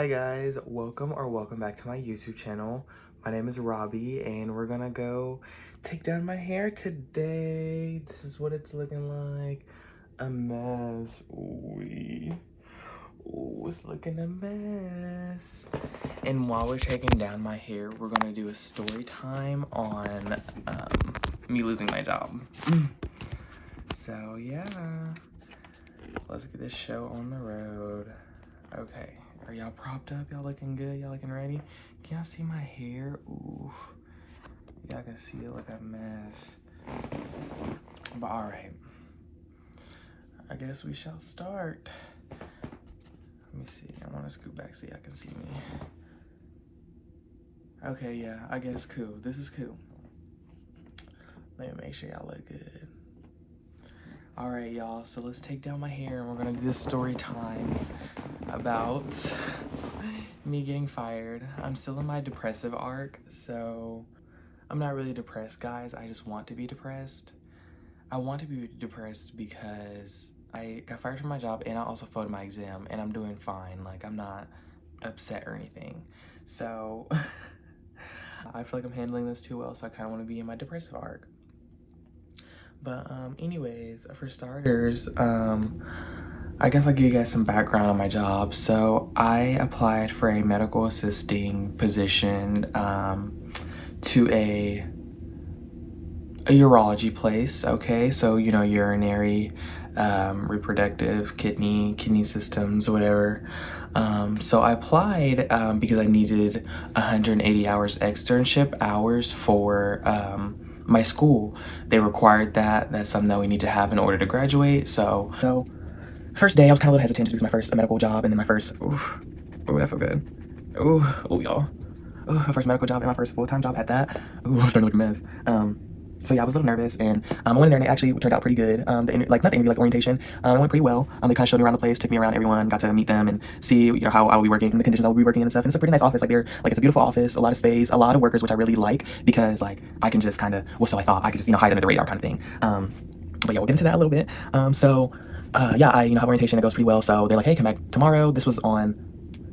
Hi guys, welcome back to my YouTube channel. My name is Robbie and we're gonna go take down my hair today. This is what it's looking like. A mess. Ooh, it's looking a mess. And while we're taking down my hair, we're gonna do a story time on me losing my job. So yeah, let's get this show on the road. Okay, are y'all propped up? Y'all looking good? Y'all looking ready? Can y'all see my hair? Oof. Y'all can see it like a mess. But alright. I guess we shall start. Let me see. I want to scoot back so y'all can see me. Okay, yeah, I guess cool. This is cool. Let me make sure y'all look good. Alright, y'all, so let's take down my hair and we're gonna do this story time about me getting fired. I'm still in my depressive arc, so I'm not really depressed, guys. I just want to be depressed. I want to be depressed because I got fired from my job and I also failed my exam and I'm doing fine. Like, I'm not upset or anything. So I feel like I'm handling this too well, so I kind of want to be in my depressive arc. But anyways, for starters, I guess I'll give you guys some background on my job. So I applied for a medical assisting position to a urology place, okay? So, you know, urinary, reproductive, kidney systems, whatever. So I applied because I needed 180 hours externship hours for my school. They required that. That's something that we need to have in order to graduate. So first day I was kind of a little hesitant just because my first medical job and then my first, ooh, that felt good. Ooh, y'all. My first medical job and my first full-time job at that. Ooh, I'm starting to look a mess. So yeah, I was a little nervous, and I went in there and it actually turned out pretty good. Not the interview, like orientation, it went pretty well. They kind of showed me around the place, took me around everyone, got to meet them and see, you know, how I will be working, the conditions I will be working in and stuff. And it's a pretty nice office. Like it's a beautiful office, a lot of space, a lot of workers, which I really like because like I can just kind of, well, so I thought I could just, you know, hide under the radar kind of thing. But yeah, we'll get into that a little bit. Yeah, I have orientation. It goes pretty well. So they're like, hey, come back tomorrow. This was on,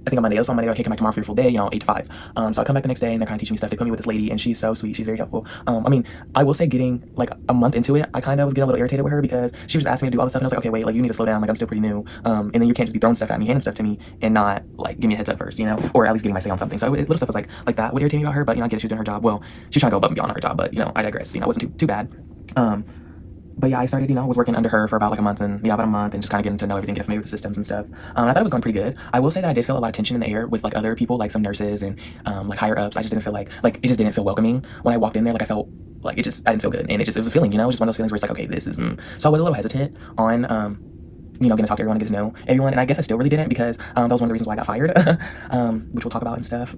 I think on Monday. It was on Monday. Like, hey, come back tomorrow for your full day, you know, 8 to 5. So I come back the next day and they're kind of teaching me stuff. They put me with this lady and she's so sweet. She's very helpful. I mean, I will say getting like a month into it, I kind of was getting a little irritated with her because she was asking me to do all this stuff and I was like, okay, wait, like you need to slow down. Like I'm still pretty new. And then you can't just be throwing stuff at me, handing stuff to me and not like give me a heads up first, you know, or at least getting my say on something. So little stuff was like that would irritate me about her, but you know, I get it, she was doing her job. Well, she was trying to go above and beyond her job, but you know, I digress. You know, it wasn't too bad. But yeah, I started, you know, was working under her for about like a month and just kind of getting to know everything, get familiar with the systems and stuff. I thought it was going pretty good. I will say that I did feel a lot of tension in the air with like other people, like some nurses and like higher ups. I just didn't feel like it just didn't feel welcoming when I walked in there. Like I felt like I didn't feel good, and it was a feeling, you know, just one of those feelings where it's like, okay, this is. So I was a little hesitant on you know, getting to talk to everyone and get to know everyone, and I guess I still really didn't because that was one of the reasons why I got fired, which we'll talk about and stuff.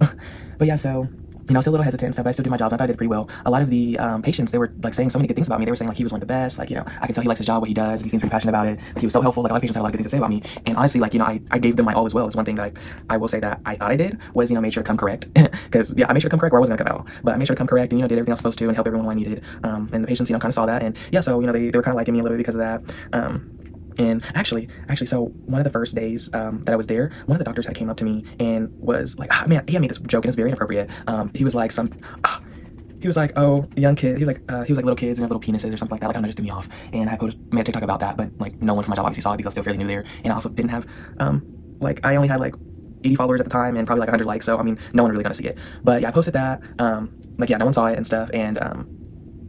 But yeah, so. You know, I was still a little hesitant and stuff, but I still did my job. I thought I did pretty well. A lot of the patients, they were like saying so many good things about me. They were saying like he was one of the best. Like, you know, I can tell he likes his job, what he does. He seems pretty passionate about it. Like, he was so helpful. Like a lot of patients had a lot of good things to say about me. And honestly, like, you know, I gave them my all as well. It's one thing that I will say that I thought I did was, you know, made sure to come correct. Because yeah, I made sure to come correct where I wasn't gonna come at all. But I made sure to come correct and, you know, did everything I was supposed to and help everyone when I needed. And the patients, you know, kind of saw that. And yeah, so, you know, they were kind of liking me a little bit because of that. And actually, so one of the first days that I was there, one of the doctors had came up to me and was like, man, he had made this joke and it's very inappropriate. He was like he was like, oh, young kid. He was like little kids and their little penises or something like that. Like, I don't know, just threw me off. And I made a TikTok about that, but like no one from my job obviously saw it because I was still fairly new there. And I also didn't have, like I only had like 80 followers at the time and probably like 100 likes. So I mean, no one really gonna see it. But yeah, I posted that. Like yeah, no one saw it and stuff. And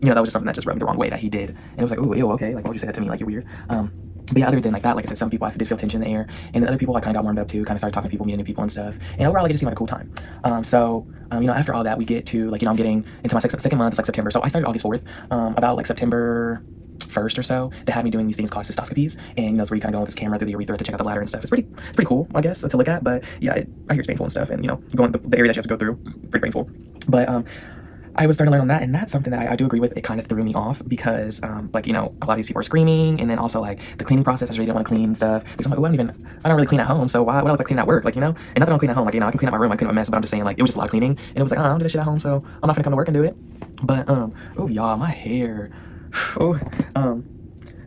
you know, that was just something that just rubbed me the wrong way that he did. And it was like, oh, ew, okay. Like, why would you say that to me? Like, you're weird. But yeah, other than like that, like I said, some people I did feel tension in the air, and then other people I kind of got warmed up to, kind of started talking to people, meeting new people and stuff. And overall, it just seemed like a cool time. You know, after all that, we get to like, you know, I'm getting into my second month. It's like September, so I started August 4th. About like September 1st or so, they had me doing these things called cystoscopies, and you know, it's where you kind of go with this camera through the urethra to check out the bladder and stuff. It's pretty cool, I guess, to look at. But yeah, I hear it's painful and stuff, and you know, going the area that you have to go through, pretty painful. But I was starting to learn on that, and that's something that I do agree with. It kind of threw me off because, like, you know, a lot of these people are screaming, and then also like the cleaning process. I really didn't want to clean stuff because I'm like, I don't really clean at home, so why would I like clean at work? Like, you know, and not that I don't clean at home, like, you know, I can clean up my room, I clean up my mess, but I'm just saying like it was just a lot of cleaning, and it was like, oh, I don't do this shit at home, so I'm not gonna come to work and do it. But oh y'all, my hair,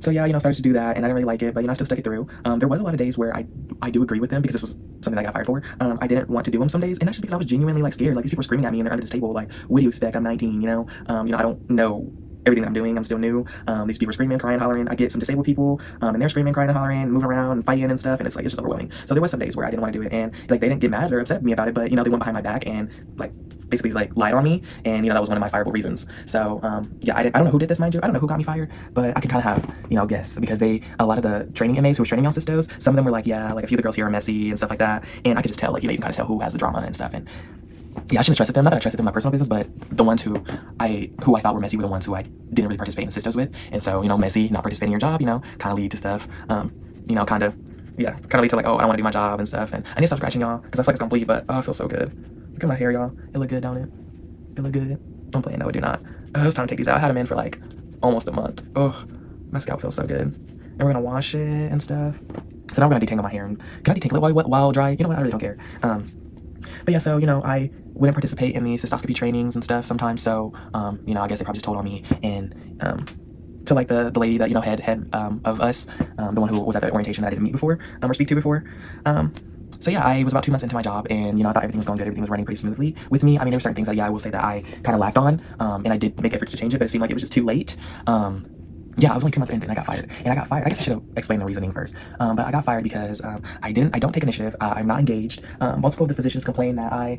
So yeah, started to do that, and I didn't really like it, but I still stuck it through. There was a lot of days where I do agree with them because this was something that I got fired for. I didn't want to do them some days, and that's just because I was genuinely like scared. Like these people were screaming at me, and they're under this table. Like, what do you expect? I'm 19. I don't know everything that I'm doing. I'm still new. These people are screaming, crying, hollering. I get some disabled people, and they're screaming, crying, and hollering, moving around, and fighting and stuff, and it's just overwhelming. So there was some days where I didn't want to do it, and like they didn't get mad or upset with me about it, but they went behind my back and like basically like lied on me, and that was one of my fireable reasons. So yeah, I don't know who did this, mind you. I don't know who got me fired, but I can kind of have guess because a lot of the training MAs who were training me on Sistos, some of them were like, yeah, like a few of the girls here are messy and stuff like that, and I could just tell, like you can kind of tell who has the drama and stuff. And yeah, I shouldn't have trusted them. Not that I trusted them in my personal business, but the ones who I thought were messy were the ones who I didn't really participate in Sistos with. And so, messy, not participating in your job, kind of lead to stuff. Kind of lead to like, oh, I don't want to do my job and stuff. And I need to stop scratching, y'all, because I feel like it's gonna bleed, but oh, it feels so good. Look at my hair, y'all. It look good, don't it? It look good. I'm playing. No, I do not. It was time to take these out. I had them in for like almost a month. Oh, my scalp feels so good. And we're gonna wash it and stuff. So now I'm gonna detangle my hair. And can I detangle it while dry? You know what? I really don't care. But yeah, so I wouldn't participate in the cystoscopy trainings and stuff sometimes. So I guess they probably just told on me and to like the lady that head of us, the one who was at the orientation that I didn't meet before or speak to before. So yeah, I was about 2 months into my job, and I thought everything was going good. Everything was running pretty smoothly with me. I mean, there were certain things that I will say that I kind of lacked on, and I did make efforts to change it, but it seemed like it was just too late. Yeah, I was only 2 months in and I got fired. And I got fired. I guess I should have explained the reasoning first. But I got fired because I don't take initiative. I'm not engaged. Multiple of the physicians complained that I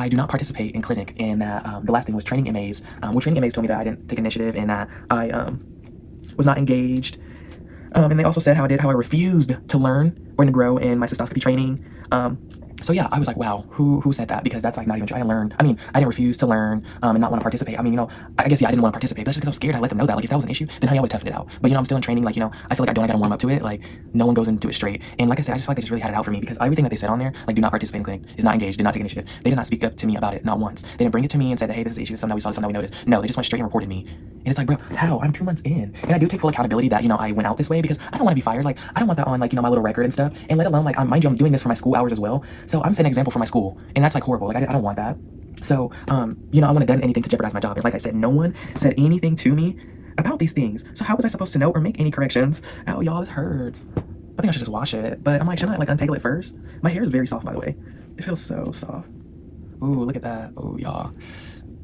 do not participate in clinic, and that the last thing was training MAs. Training MAs told me that I didn't take initiative and that I was not engaged. And they also said how I refused to learn or to grow in my cystoscopy training. So yeah, I was like, wow, who said that? Because that's like not even true. I didn't refuse to learn and not want to participate. I mean, I guess, yeah, I didn't want to participate. But that's just because I was scared. I let them know that. Like, if that was an issue, then honey, I would have toughed it out. But, I'm still in training. Like, I feel like I gotta warm up to it. Like, no one goes into it straight. And like I said, I just feel like they just really had it out for me because everything that they said on there, like, do not participate in clinic, is not engaged, did not take initiative. They did not speak up to me about it, not once. They didn't bring it to me and said that, hey, this is an issue, something that we saw, something that we noticed. No, they just went straight and reported me. And it's like, bro, how? I'm 2 months in. And I do take full accountability that, I went out this way because I don't want to be fired. Like, I don't want that on, like, my little record and stuff. And let alone, like, mind you, I'm doing this for my school hours as well. So I'm setting an example for my school. And that's, like, horrible. Like, I don't want that. So, I wouldn't have done anything to jeopardize my job. And like I said, no one said anything to me about these things. So how was I supposed to know or make any corrections? Ow, y'all, this hurts. I think I should just wash it. But I'm like, shouldn't I, like, untangle it first? My hair is very soft, by the way. It feels so soft. Ooh, look at that. Ooh, y'all.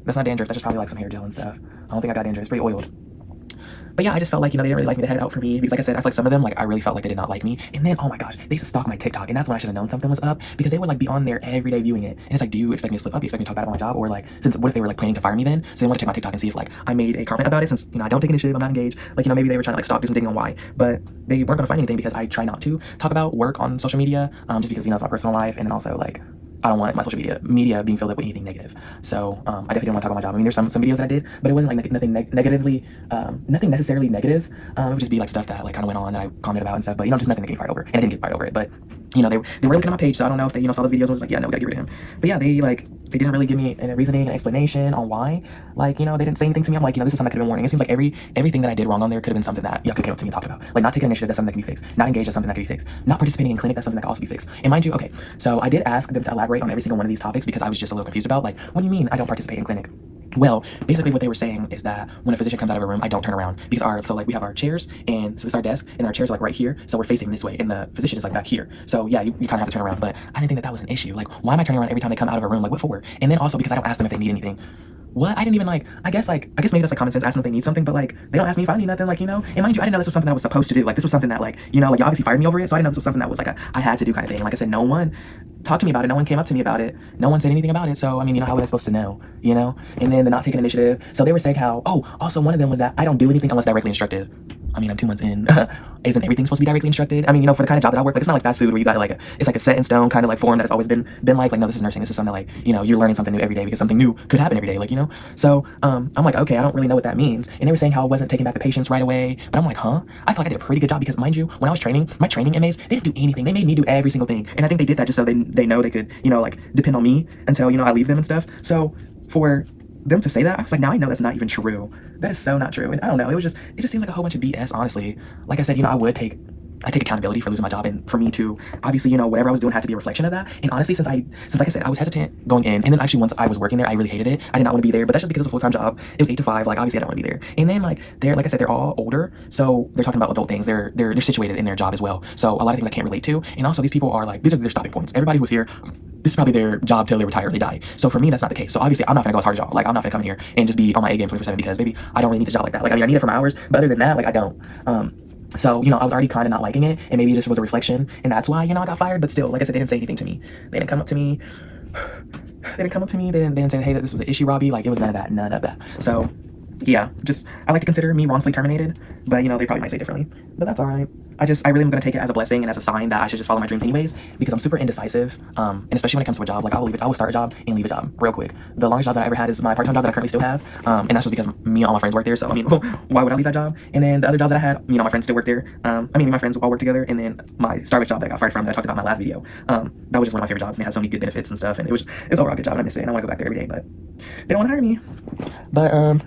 That's not dandruff. That's just probably, like, some hair gel and stuff. I don't think I got dandruff. It's pretty oiled. But yeah, I just felt like, they didn't really like me. They had it out for me. Because like I said, I feel like some of them, like, I really felt like they did not like me. And then, oh my gosh, they used to stalk my TikTok. And that's when I should have known something was up. Because they would, like, be on there every day viewing it. And it's like, do you expect me to slip up? Do you expect me to talk bad about my job? Or, like, what if they were, like, planning to fire me then? So they want to check my TikTok and see if, like, I made a comment about it since, I don't take initiative, I'm not engaged. Like, maybe they were trying to, like, stalk, do some digging on why. But they weren't going to find anything because I try not to talk about work on social media. Just because, it's my personal life. And then also, like, I don't want my social media being filled up with anything negative. So I definitely didn't want to talk about my job. I mean, there's some videos that I did, but it wasn't like nothing nothing necessarily negative. It would just be like stuff that like kind of went on that I commented about and stuff. But just nothing to get fired over, and I didn't get fired over it. But they were looking at my page, so I don't know if they saw those videos and was like, yeah, no, we gotta get rid of him. But yeah, they didn't really give me a reasoning, an explanation on why. Like, they didn't say anything to me. I'm like, this is something that could have been warning. It seems like everything that I did wrong on there could have been something that y'all could come up to me and talk about. Like, not taking initiative, that's something that can be fixed. Not engaged, that's something that can be fixed. Not participating in clinic, that's something that can also be fixed. And mind you, okay, so I did ask them to elaborate on every single one of these topics because I was just a little confused about, like, what do you mean I don't participate in clinic? Well, basically what they were saying is that when a physician comes out of a room, I don't turn around because we have our chairs, and so this is our desk, and our chairs are like right here, so we're facing this way, and the physician is like back here. So yeah, you kind of have to turn around, but I didn't think that was an issue. Like, why am I turning around every time they come out of a room? Like, what for? And then also because I don't ask them if they need anything. What? I didn't even I guess maybe that's like common sense, ask them if they need something, but like they don't ask me if I need nothing, and mind you, I didn't know this was something I was supposed to do. Like, this was something that you obviously fired me over it, so I didn't know this was something that was I had to do kind of thing. And like I said, no one talked to me about it, no one came up to me about it, no one said anything about it, so I mean, how was I supposed to know, And then the not taking initiative, so they were saying how, also one of them was that I don't do anything unless directly instructed. I mean, I'm 2 months in. Isn't everything supposed to be directly instructed? I mean, for the kind of job that I work, it's not like fast food where you got it's like a set in stone kind of form that has always been like, no, this is nursing. This is something you're learning something new every day because something new could happen every day, So I'm like, okay, I don't really know what that means. And they were saying how I wasn't taking back the patients right away. But I'm like, huh? I feel like I did a pretty good job because, mind you, when I was training, my training MAs, they didn't do anything. They made me do every single thing. And I think they did that just so they know they could, depend on me until, I leave them and stuff. So for them to say that, I was like, now I know that's not even true. That is so not true. And I don't know, it just seems like a whole bunch of BS, honestly. Like I said, I would take I take accountability for losing my job, and for me to obviously, you know, whatever I was doing had to be a reflection of that. And honestly, since like I said, I was hesitant going in, and then actually once I was working there, I really hated it. I did not want to be there, but that's just because it was a full-time job. It was 8 to 5. Like obviously, I don't want to be there. And then like like I said, they're all older, so they're talking about adult things. They're situated in their job as well. So a lot of things I can't relate to. And also, these people are like, these are their stopping points. Everybody who's here, this is probably their job till they retire or they die. So for me, that's not the case. So obviously, I'm not gonna go as hard as y'all. Like I'm not gonna come in here and just be on my A game 24/7 because baby, I don't really need a job like that. Like I mean, I need it for my hours, but other than that, like I don't. So, you know, I was already kind of not liking it, and maybe it just was a reflection, and that's why, you know, I got fired. But still, like I said, they didn't say anything to me. They didn't come up to me. They didn't come up to me. They didn't say, hey, that this was an issue, Robbie. Like, it was none of that. None of that. So, yeah, just, I like to consider me wrongfully terminated, but, you know, they probably might say differently. But that's all right. I really am going to take it as a blessing and as a sign that I should just follow my dreams anyways, because I'm super indecisive, and especially when it comes to a job. Like, I will start a job and leave a job real quick. The longest job that I ever had is my part-time job that I currently still have, and that's just because me and all my friends work there, so, I mean, why would I leave that job? And then the other job that I had, you know, my friends still work there. My friends all work together, and then my Starbucks job that I got fired from that I talked about in my last video, that was just one of my favorite jobs, and it had so many good benefits and stuff, and it's overall a good job, and I miss it, and I want to go back there every day, but they don't want to hire me. But,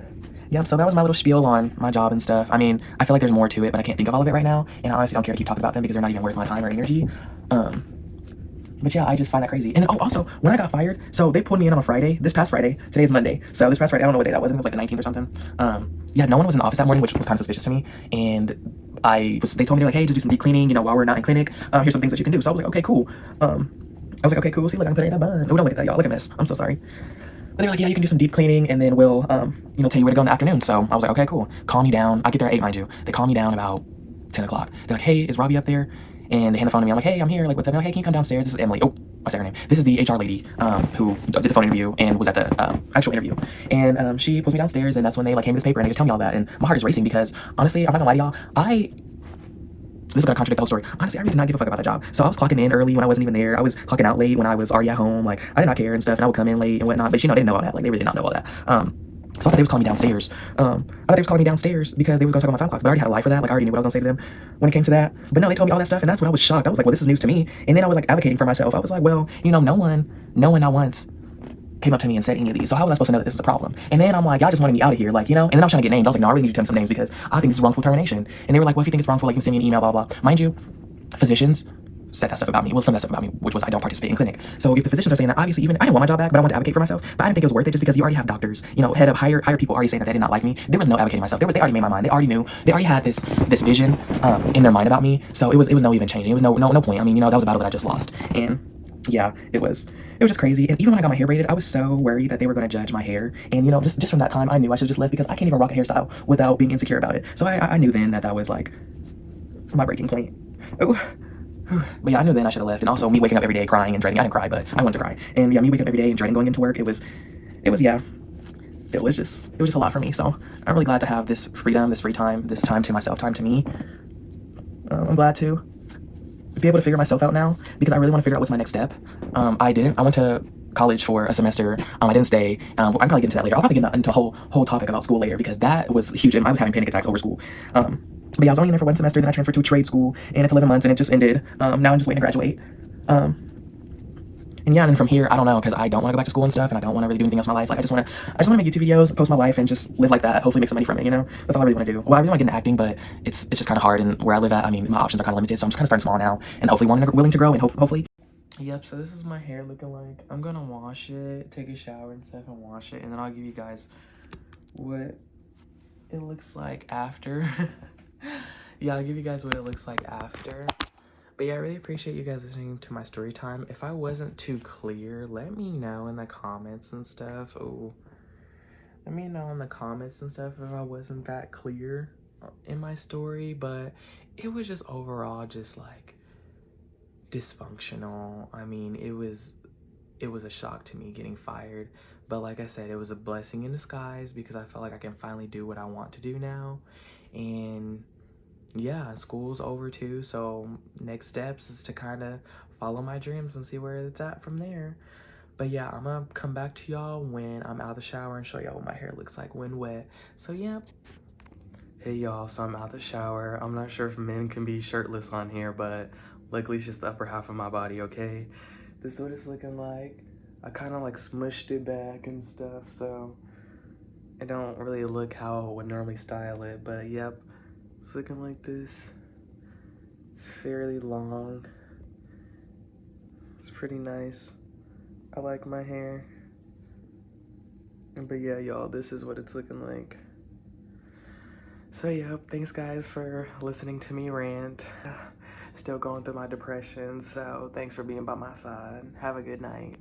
yeah, so that was my little spiel on my job and stuff. I mean, I feel like there's more to it, but I can't think of all of it right now, and I honestly don't care to keep talking about them because they're not even worth my time or energy. But yeah, I just find that crazy. And then, also, when I got fired, so they pulled me in on a Friday, this past Friday. Today is Monday. So this past Friday, I don't know what day that was. I think it was like the 19th or something. Yeah, no one was in the office that morning, which was kind of suspicious to me. And they told me, like, hey, just do some deep cleaning, you know, while we're not in clinic. Here's some things that you can do. So I was like, okay, cool. See, look, I'm putting it in a bun. Oh, don't look at that, y'all. Look at this. I'm so sorry. But they were like, yeah, you can do some deep cleaning, and then we'll, you know, tell you where to go in the afternoon. So I was like, okay, cool. Calm me down. I get there at 8, mind you. They call me down about 10 o'clock. They're like, hey, is Robbie up there? And they hand the phone to me. I'm like, hey, I'm here. Like, what's up? They're like, hey, can you come downstairs? This is Emily. Oh, I said her name. This is the HR lady who did the phone interview and was at the actual interview. And she pulls me downstairs, and that's when they like hand me this paper and they just tell me all that. And my heart is racing because honestly, I'm not gonna lie to y'all. This is gonna contradict the whole story. Honestly, I really did not give a fuck about the job. So I was clocking in early when I wasn't even there. I was clocking out late when I was already at home. Like I did not care and stuff, and I would come in late and whatnot. But you know, they didn't know all that. Like they really did not know all that. So I thought they was calling me downstairs. I thought they was calling me downstairs because they was gonna talk about my time clocks. But I already had a lie for that. Like I already knew what I was gonna say to them when it came to that. But no, they told me all that stuff, and that's when I was shocked. I was like, well, this is news to me. And then I was like advocating for myself. I was like, well, you know, no one not once came up to me and said any of these. So how was I supposed to know that this is a problem? And then I'm like, y'all just wanted me out of here, like, you know? And then I was trying to get names. I was like, no, I really need to tell them some names because I think this is wrongful termination. And they were like, well, if you think it's wrongful, like, you can send me an email, blah, blah. Mind you, physicians said that stuff about me. Well, some of that stuff about me, which was I don't participate in clinic. So if the physicians are saying that, obviously, even I didn't want my job back, but I wanted to advocate for myself. But I didn't think it was worth it just because you already have doctors, you know, head up, higher people already saying that they did not like me. There was no advocating myself. They already made my mind. They already knew. They already had this vision in their mind about me. So it was no even changing. It was no point. I mean, you know, that was a battle that I just lost. And yeah, it was just crazy. And even when I got my hair braided, I was so worried that they were going to judge my hair. And you know, just from that time, I knew I should just left because I can't even rock a hairstyle without being insecure about it. So I knew then that was like my breaking point. Oh. But yeah, I knew then I should have left. And also me waking up every day crying and dreading. I didn't cry, but I wanted to cry. And yeah, me waking up every day and dreading going into work, it was just a lot for me. So I'm really glad to have this freedom, this free time, this time to myself, time to me. I'm glad to be able to figure myself out now because I really want to figure out what's my next step. I went to college for a semester. I didn't stay. I'm probably getting to that later. I'll probably get into a whole topic about school later because that was huge. And I was having panic attacks over school. But yeah, I was only in there for one semester. Then I transferred to a trade school, and it's 11 months, and it just ended. Now I'm just waiting to graduate. And yeah, and then from here, I don't know, because I don't want to go back to school and stuff, and I don't want to really do anything else in my life. Like I just want to make YouTube videos, post my life, and just live like that. Hopefully, make some money from it. You know, that's all I really want to do. Well, I really want to get into acting, but it's just kind of hard. And where I live at, I mean, my options are kind of limited, so I'm just kind of starting small now, and hopefully willing to grow, and hopefully. Yep. So this is my hair looking like. I'm gonna wash it, take a shower and stuff, and wash it, and then I'll give you guys what it looks like after. Yeah, I'll give you guys what it looks like after. But yeah, I really appreciate you guys listening to my story time. If I wasn't too clear, let me know in the comments and stuff. Oh, let me know in the comments and stuff if I wasn't that clear in my story. But it was just overall just like dysfunctional. I mean, it was a shock to me getting fired. But like I said, it was a blessing in disguise because I felt like I can finally do what I want to do now. And yeah, school's over too, so next steps is to kind of follow my dreams and see where it's at from there. But yeah, I'm gonna come back to y'all when I'm out of the shower and show y'all what my hair looks like when wet. So yeah. Hey y'all, so I'm out the shower. I'm not sure if men can be shirtless on here, but luckily it's just the upper half of my body, okay? This is what it's looking like. I kind of like smushed it back and stuff, so I don't really look how I would normally style it, but yep. It's looking like this. It's fairly long. It's pretty nice. I like my hair. But yeah, y'all, this is what it's looking like. So yeah, thanks guys for listening to me rant. Still going through my depression, so thanks for being by my side. Have a good night.